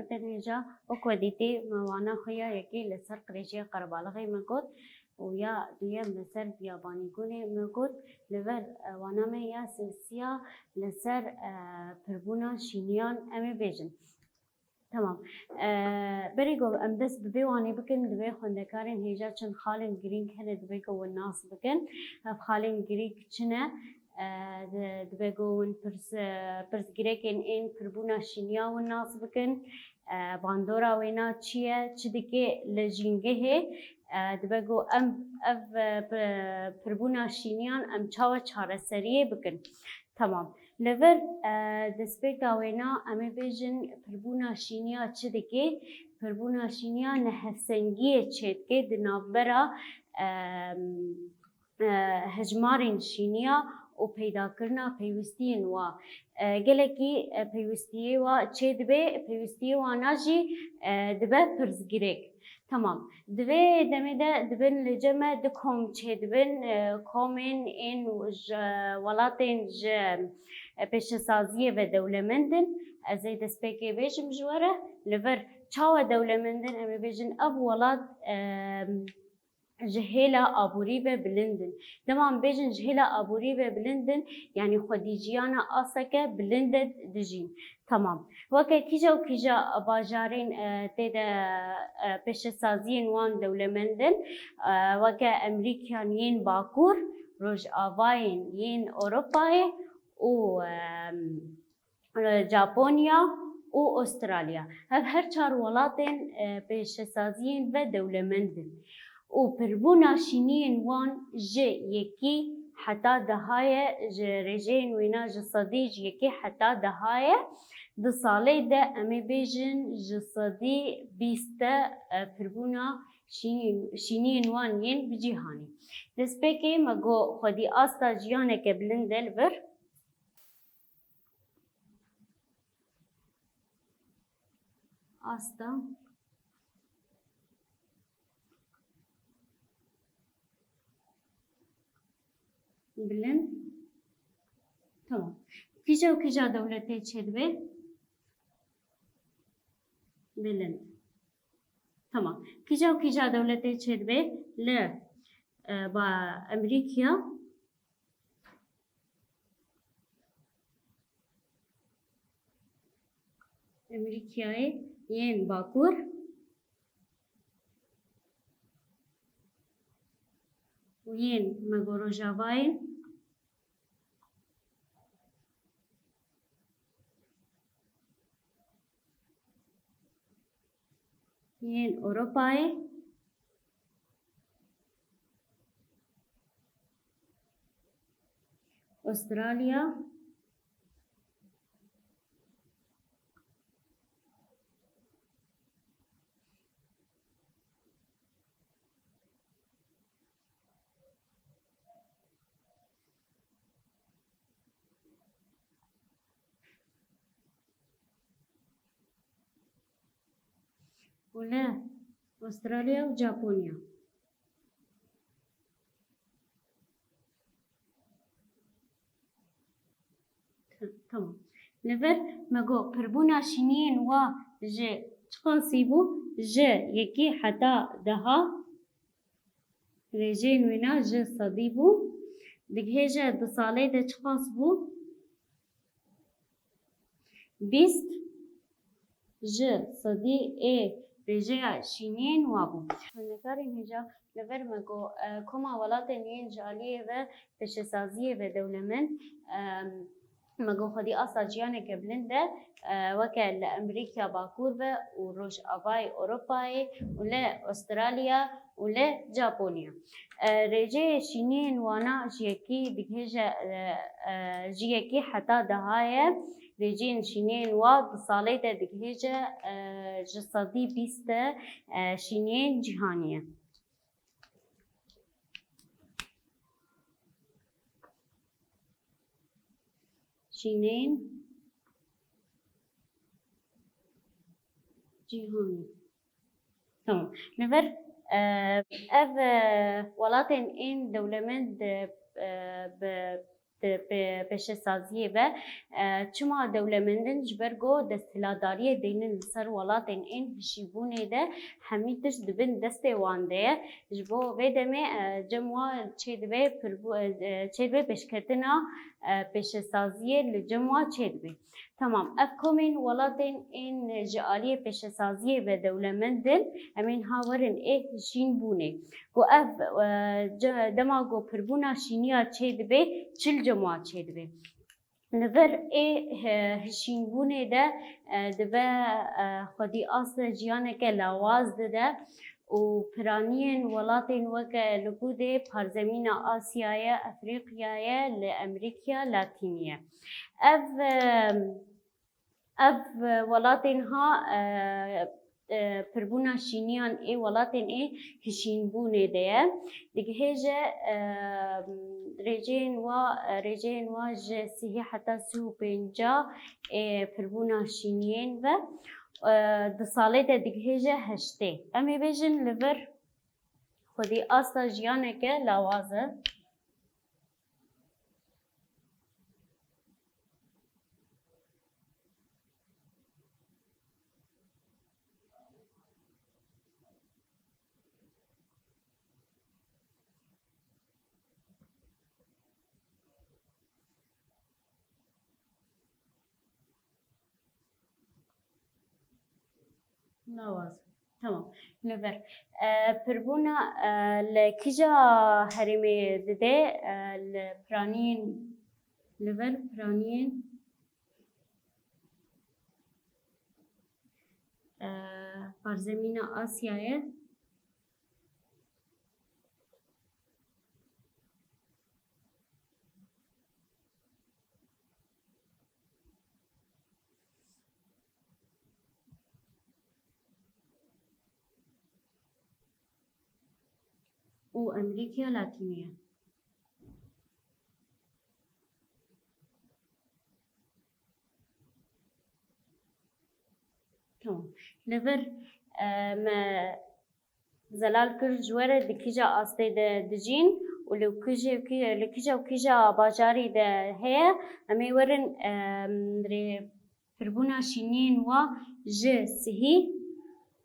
تنهجا وكوديتي موانا خيا يكي لسر قريشي قربالغي مكوت ويا ديا مسر بياباني كوني مكوت لبر وانا ما يا سلسيا لسر بربونا شينيان امي بيجن تمام بريگو ام دست ببیوانی بکن دبی خوندکارین هیجا چن خالن گرینگ هنه دبی گو الناس بکن اف خالن گرینگ چنه دبی گو ون پرس گریکن این پربونا شینیا و الناس بکن باندورا وینا چیه چدکی لجینگه دبی گو ام اف پربونا شینیان ام چاو چاره سریه بکن تمام لور دسپیکا وینا امی بیجن پربونا شینیا چه دکی پربونا شینیا نهفسنگیه چه دکی دنابرا هجمارین شینیا و پیدا کرنا پیوستین و گلکی پیوستیه و چه دبی پیوستیه و ناجی دبی پرزگیرک تمام دبی دمیده دبن لجمع دکم چه دبن کومن این ولاتین پیش سازیه و دولمندن از دسپیکی بیشم جواره لور چاو دولمندن امی بیشن اب ولات جهيلة أبوري بلندن تمام بيجن جهيلة أبوري بلندن يعني خديجيانا أسكة بلندن دجين تمام وكا كيجا باجارين تيدا بيش سازين وان دولمندن وكا أمريكانيين باكور روج آباين ين أوروباي و جابونيا و أستراليا هر چار ولاتين بيش سازين و دولمندن و پربونا شینین وان جه یکی حتی دهای رجین وینا جسدی یکی حتی دهای دو ساله ده امی بیجن جسدی بیسته پربونا شینین وان ین بجیهانی دست بکی مگو خودی آستا جیانه که بلندل بر آستا بلند تمام كيجا وكيجا دولتي تشدبي بلند تمام كيجا وكيجا دولتي تشدبي لا با أمريكا ين باكور وين مغورو جافاين ين أوروباي أستراليا ولا أستراليا وجابونيا تمام لبر مگو پربونا شینین و جه چقاسیبو جه یکی حتی دها رجین وینا جه صدیبو دیگه جه دو ساله ده چقاس بو بیست جه صدی ای رجع شینین وابو نکاری هجا لبر مگو کما ولات نین جالیه و پشسازیه و دولمن مگو خودی آسا جیانه که بلنده وکه لأمریکا باکور و روش آبای اوروپای و استرالیا و جاپونیا رجع شینین وانا جیکی دیگه جیکی حتی دهایه رجين شينين واد صاليت دكهجة جسدي بيست شينين جهانية شينين جهانية تمام نفر اف ولاتن ان دولمند peşesaziyê ve çima dewlemendin ji ber got desthiladariyê deynin li ser welatên ên hişîbûnê de hemî tişt dibin destê wan de ye. Ji bo vê demê cem wan çê dibe pêşketina peşesaziyê li cem wan çê dibe. Tamam, ev komên welatên ên ji aliyê peşesaziyê ve dewlemendin em ên hawerin ê hişînbûnê. Got ev dema got pirbûna şîniya çê dibe çil cem wan çê dibe. Li vir ê hişînbûnê de dibe xwedî asla jiyaneke lawaz dide û piraniyên welatên weke li ku de Parzemîna Asyayê, Efrîqyayê li Emerîkaya Latînî ye. Ev welatên ha pirbûna şîniyan ê welatên ê hişînbûnê de ye. Digihêje rêceyên wa ji sihê heta sih û pênca pirbûna şîniyên ve di salê de digihêje heştê. Em ê bêjin li vir xwedî asla jiyaneke lawaz e. Lawaz. Tamam. Li vir pirbûna li kîja herêmê dide li piraniyên li vir piraniyên Parzemîna Asyayê û Emerîkaya Latînî ye. Tamam. Li vir me zelal kir ji were di kîja astê de dijîn û li kîja bajarî de heye em ê werin pirbûna şîniyên wa ji sihî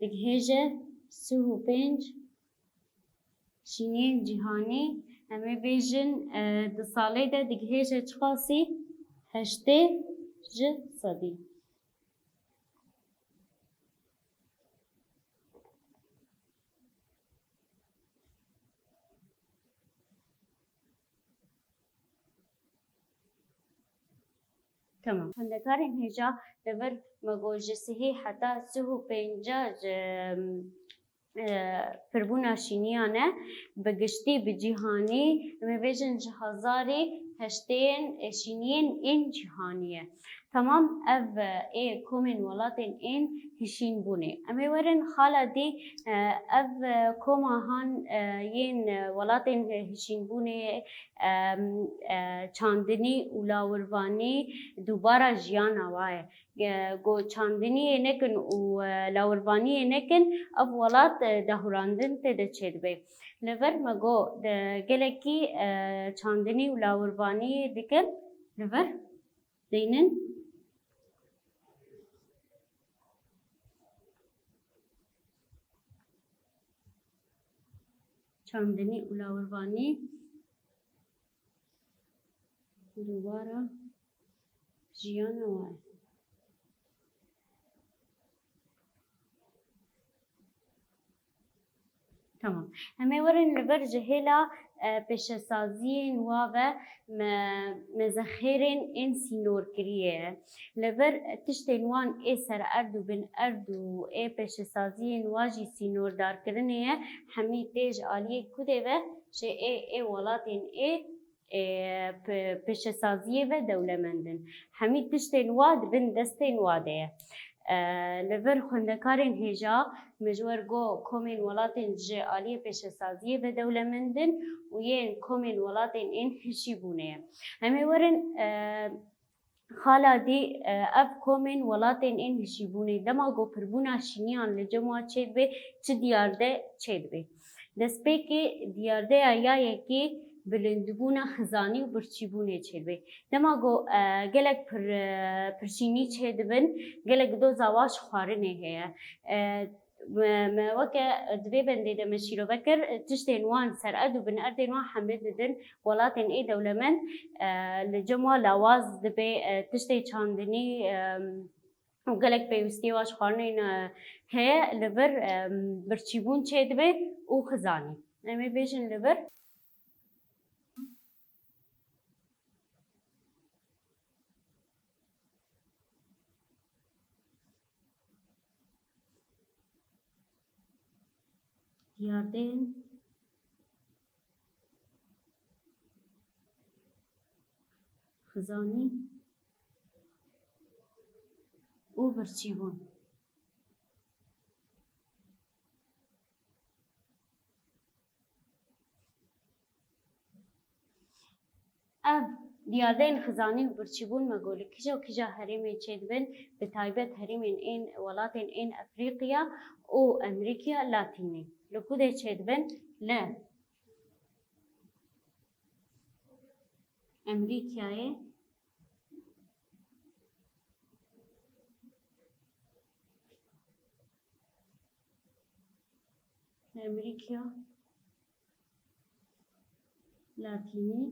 digihêje sih û pênc şîniyên cîhanî em ê bêjin di salê de digihêje çiqasî heştê ji sedî. Tamam. Xwendekarên hêja li vir me got ji sihê heta sih û pênca pirbûna şîniyan e bi giştî bi cîhanî em ê bêjin ji hezarê heşteyên şîniyên ên cîhanî ye. Tamam, ev ê komên welatên ên hişînbûnê. Em ê werin xala dî ev koma han yên welatên hişînbûnê çandinî û lawirvanî dubara jiyana wa ye. Got çandiniyê nekin û lawirvaniyê nekin ev welat dahûrandin tê de çê dibe. Li vir me got gelekî çandinî û lawirvaniyê dikin li vir deynin çandinî û lawirvanî dubara jiyana wa ye. Tamam. Em ê werin li vir ji hêla peşesaziyên wa ve mezexêrên ên sînorkiriyê ye. Li vir tiştên wan ê sererd û binerd û ê peşesaziyên wa jî sînordarkirinê ye hemî tê ji aliyê Kurdê ve ji ê welatên ê peşesaziyê ve dewlemendin. Hemî tiştên wa dibin destên wa de ye. Li vir xwendekarên hêja me ji wer got komên welatên ji aliyê peşesaziyê ve dewlemendin û yên komên welatên ên hişîbûnê ye. Em ê werin xala dî ev komên welatên ên hişîbûnê dema got pirbûna şîniyan li cem wan çê dibe çi diyar de çê dibe. Destpêkê diyardeya yayekî بلندبونا خزانی و برچیبونه چه دبی دما گو گلک پرچینی چه دبن گلک دو زواج خوارنه هیا وەکە دوێ بەندێ دەمەشیرۆ بەکر تشتێن وان سەرئەد و بنەردێن وان حەملێ دەدن وڵاتێن ئێ دەولەمەند لە جەموا لاواز دەبێ تشتێ چاندنی و gelek pêwîstî waş xwarinên heye li vir birçîbûn çê dibe û xizanî em ê bêjin li vir diyardên xizanî û birçîbûn ev diyardên xizanî û birçîbûn me got li kîja û kîja herêmê çê dibin bi taybet herêmên ên welatên ên Efrîqiya û Emerîkaya Latînî li ku de çê dibin li Emerîkayê Emerîkaya Latînî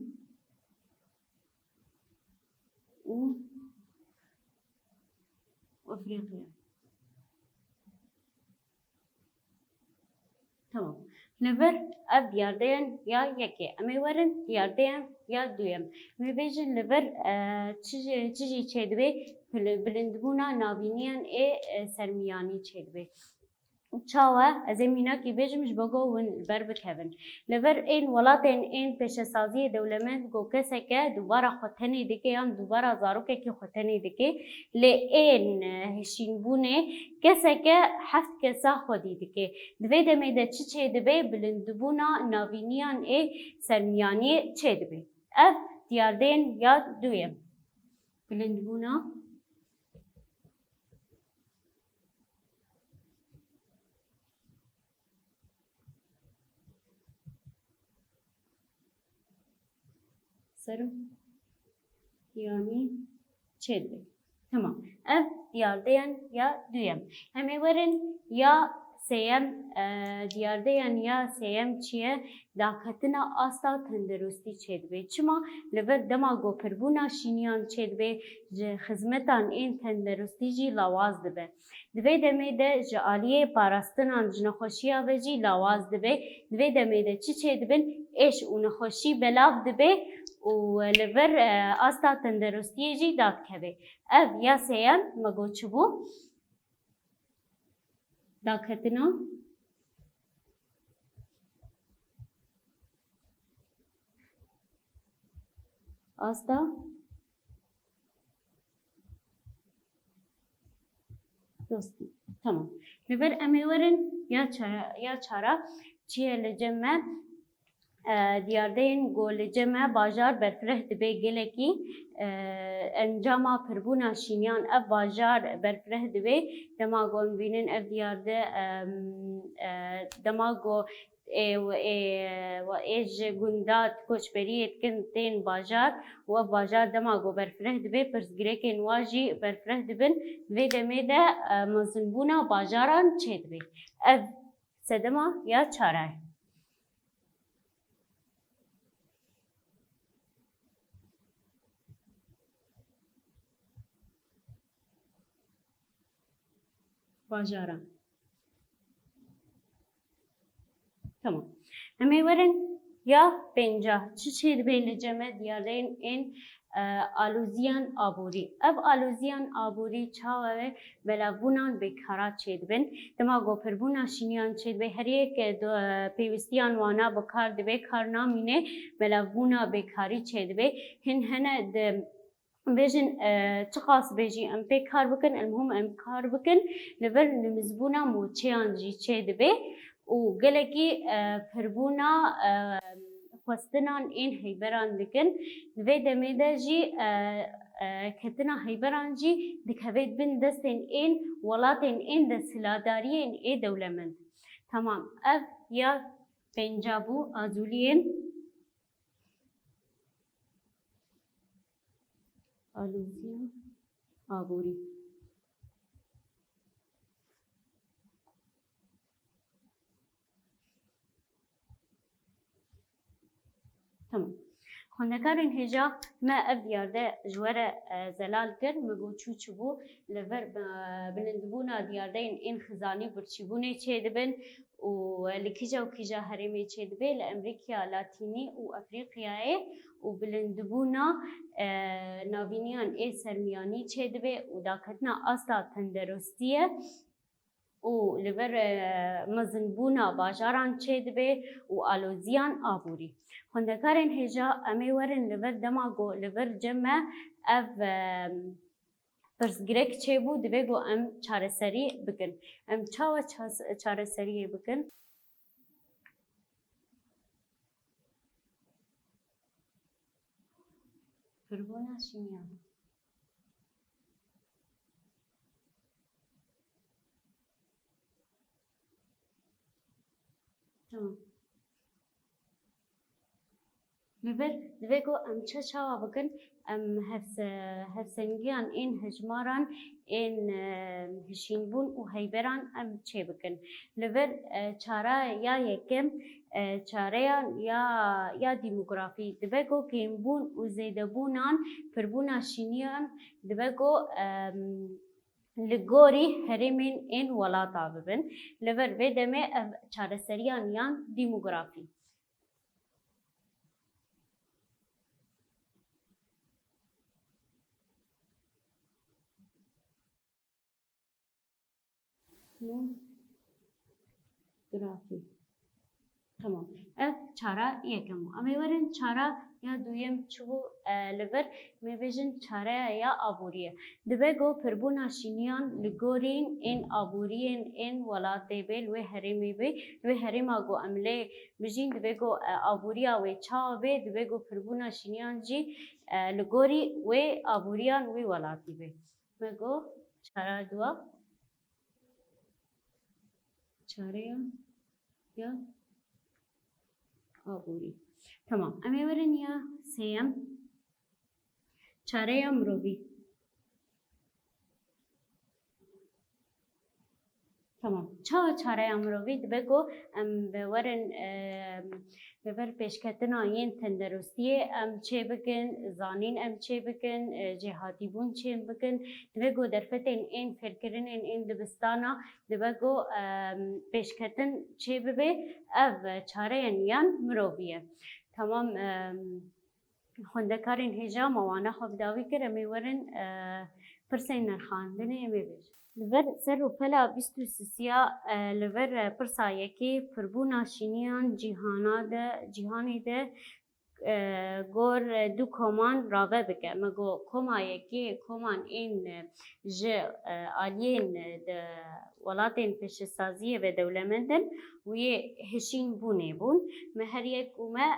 û Efrîqiya tamam li vir ev diyardeyên ya yekê em ê werin diyardeyên ya duyem em ê bêjin li vir çi jî çê dibe bilindbûna navîniyan ê sermiyanî çê dibe çawa ez ê mînakî bêjim ji bo got hûn li ber bikevin li vir ên welatên ên pêşesaziyê dewlemend got keseke dubara xwe tenê dike yan dubara zarokekî xwe tenê dike lê ên hişînbûnê keseke heft kesa xwedî dike divê demê de çi çê dibe bilindbûna navîniyan ê sermiyaniyê çê dibe ev diyardeyên ya duyem bilindbûna yani çê dibe tamam ev diyardeyan ya duyem em ê werin ya sêyem diyardeyan ya sêyem çi ye daketina asta tenderustî çê dibe çima li vir dema gopirbûna şîniyan çê dibe ji xizmetan ên tenderustî jî lawaz dibe divê demê de ji aliyê parastinan ji nexweşiya ve jî lawaz dibe divê demê de çi çê dibin êş û nexweşî belav dibe û li vir asta tenderustiyê jî dadkeve ev ya sêyem me got çi bû daketina asta dostî tamam li vir em ê werin ya çara çi ye li cem me diyardeyên got li cem me bajar berfireh dibe gelekî encama pirbûna şîniyan ev bajar berfireh dibe dema got em bînin ev diyarde dema got ê ji gunda koçberiyê dikin tên bajar û ev bajar dema got berfireh dibe pirsgirêkên wa jî berfireh dibin vê demê de mezinbûna bajaran çê dibe ev sedema ya çara ye bajaran tamam em ê werin ya pêncah çi çê dibe li ceme diyareyên ên alûziyan aborî ev alûziyan aborî çawa ve belavbûnan bêkara çê dibin dema got pirbûna şîniyan çê dibe her yek pêwîstiyan wana bi kar dibe kar namîne belavbûna bêkarî çê dibe hin hene bêjin çi qas bêjî em pê kar bikin elmûhim em kar bikin li vir nimizbûna moçeyan jî çê dibe û gelekî pirbûna xwestinan ên heyberan dikin divê demê de jî ketina heyberan jî dikeve bin destên ên welatên ên desthiladariyên ê dewlemend tamam ev ya pêncah bû azûliyên آلوزیا آبوری. تمام. خوندکارین هجا ما اف دیارده جواره زلال کرد مگو چو بو لور بلندبونا دیارده این خزانی برچیبونه چه دبن و لکیجا و کیجا هرمی چه دبه لامریکا لاتینی و افریقیای و بلندبونا ناوینیان ای سرمیانی چه دبه و داکتنا اصلا تندرستیه و لور مزنبونا باجاران چه دبه و آلوزیان آبوری. خوندکارین هجا امی ورن لور دماغو لور جمع اف پرسگرک چه بو دبه گو ام چاره سری بکن. ام چاوه چاره سری بکن؟ فربونا شمیان. تمام. لبر دبیگو ام چه چاوا بکن ام هفسنگیان این هجماران این هشینبون و هیبران ام چه بکن لبر چاره یا یکم چاره یا دیموگرافی دبیگو کیمبون و زیدبونان پربونا شینیان دبیگو لگوری هرمین این ولاتا ببن لبر بدمه چاره سریان یان دیموگرافی. گرافی. تمام. اف چاره یکمو. اما ورن چاره یا دویم چو لبر می‌بیجن چاره یا آبوریه. دبیگو پربونا شینیان لگورین این آبورین این ولاتی بیل و هرمی بی و هرما گو عمله بجین دبیگو آبوریا و چاو بی دبیگو پربونا شینیان جی لگوری و آبوریان و ولاتی بی. مگو چاره دوا. چاره یا آبوری. تمام. اما ورن یا سیم چاره مروی. تمام. چاره مروی دبیگو ام بورن بور پیشکتنا این تندرستیه ام چه بکن زانین ام چه بکن جهاتی بون چه بکن دبیگو درفتن این فکرین این دبستانا دبیگو پیشکتن چه ببه اف چاره یان مرویه. تمام. خوندکارین هجا موانع خوب داوی کرد میورن پرسین نرخاندنه میبیش. لور سر و پلا بیستو سیا لور پرسایه که پربونا شینیان جهانی ده گور دو کمان راوه بکه مگو کمایه که کمان این ج آلین ده ولاتین پیش سازیه و دولمندن و یه هشین بونه بون مهر یک اومه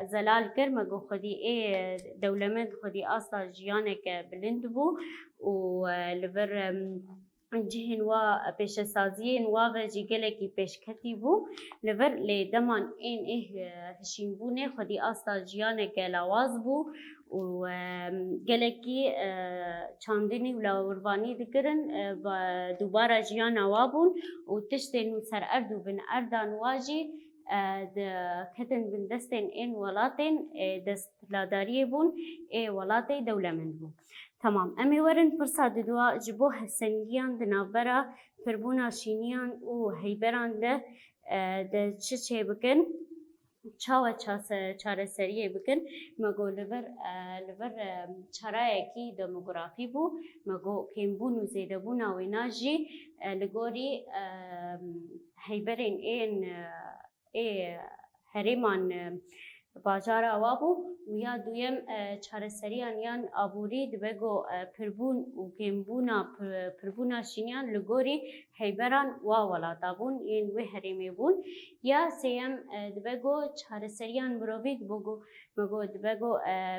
زلال کر مگو خودی ای دولمند خودی اصلا جیانه که بلند بو و لور جهن و پیش سازی و جیگله کی پیش کتی بو لور لیدمان این هشین بونه خودی اصلا جیانه که لواز بو و گلکی چاندنی و لاوروانی دکرن و دوباره جیان نوابون و تشتن سر اردو بن اردان واجی کتن بن دستن این ولاتن دست لاداری بون ولاتی دولمند بون. تمام. امی ورن فرصت دوا جبو حسنگیان دنابرا پربونا شینیان و هیبران ده چه بکن چاوا چاره سریه بکن مگو لور چاره کی دموگرافی بو مگو کمبون و زیدبون و ناجی لگوری هیبرین این هریمان باجار آوابو و یا دویم چاره سریان یان آبوری دبگو پربون و کمبونا پربونا شینیان لگوری هیبران و ولاتابون این و هریمی بون یا سیم دبگو چاره سریان مروی دبگو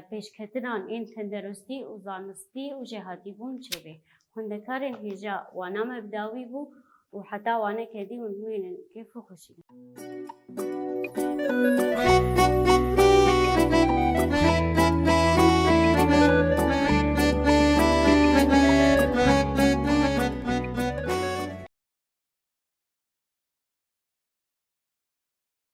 پیشکتنان این تندرستی و زانستی و جهاتی بون چه بی هندکارن هجا وانا مبداوی بو و حتی وانا کدی و نوینن کیف خوشی